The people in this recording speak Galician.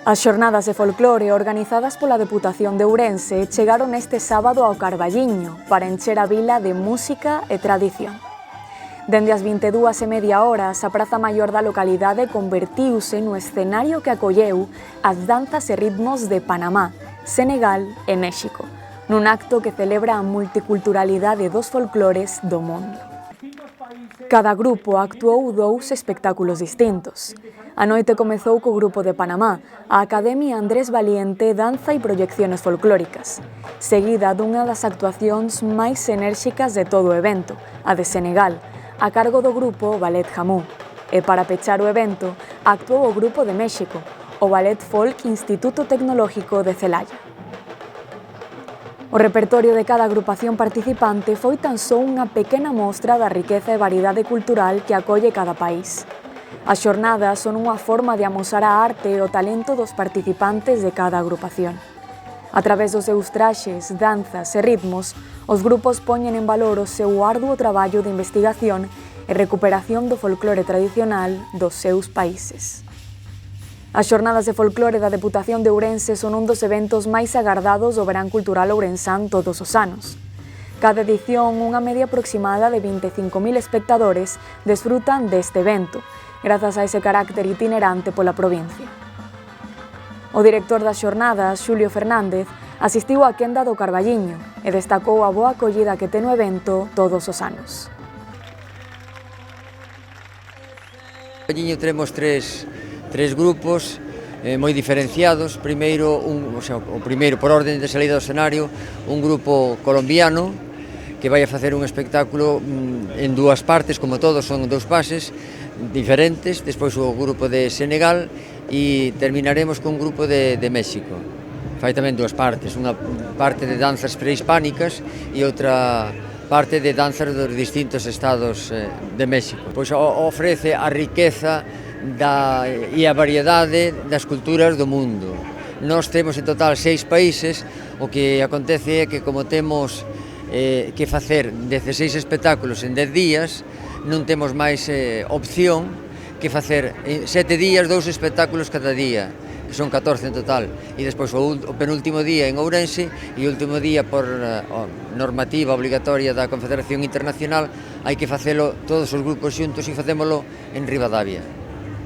As xornadas de folclore organizadas pola Deputación de Ourense chegaron este sábado ao Carballiño para encher a vila de música e tradición. Dende as 22:30 a Praza Maior da localidade convertiuse no escenario que acolleu as danzas e ritmos de Panamá, Senegal e México, nun acto que celebra a multiculturalidade dos folclores do mundo. Cada grupo actuou 2 espectáculos distintos. A noite comezou co grupo de Panamá, a Academia Andrés Valiente Danza e Proyecciones Folclóricas, seguida dunha das actuacións máis enérxicas de todo o evento, a de Senegal, a cargo do grupo Ballet Jamú. E para pechar o evento, actuou o grupo de México, o Ballet Folk Instituto Tecnológico de Celaya. O repertorio de cada agrupación participante foi tan só unha pequena mostra da riqueza e variedade cultural que acolle cada país. As xornadas son unha forma de amosar a arte e o talento dos participantes de cada agrupación. A través dos seus traxes, danzas e ritmos, os grupos poñen en valor o seu arduo traballo de investigación e recuperación do folclore tradicional dos seus países. As xornadas de folclore da Deputación de Ourense son un dos eventos máis agardados do verán cultural ourensán todos os anos. Cada edición, unha media aproximada de 25.000 espectadores desfrutan deste evento, grazas a ese carácter itinerante pola provincia. O director das xornadas, Xulio Fernández, asistiu á quenda do Carballiño e destacou a boa acollida que ten o evento todos os anos. No Carballiño temos tres grupos moi diferenciados. Primeiro, o primeiro por orden de salida do escenario, un grupo colombiano que vai a facer un espectáculo en 2 partes, como todos son 2 pases diferentes, despois o grupo de Senegal e terminaremos con un grupo de México. Fai tamén 2 partes, unha parte de danzas prehispánicas e outra parte de danzas dos distintos estados de México. Pois ofrece a riqueza e a variedade das culturas do mundo. Nós temos en total 6 países, o que acontece é que como temos que facer 16 espectáculos en 10 días, non temos máis opción que facer en 7 días 2 espectáculos cada día, que son 14 en total, e despois o penúltimo día en Ourense e o último día por normativa obligatoria da Confederación Internacional hai que facelo todos os grupos xuntos e facémolo en Ribadavia.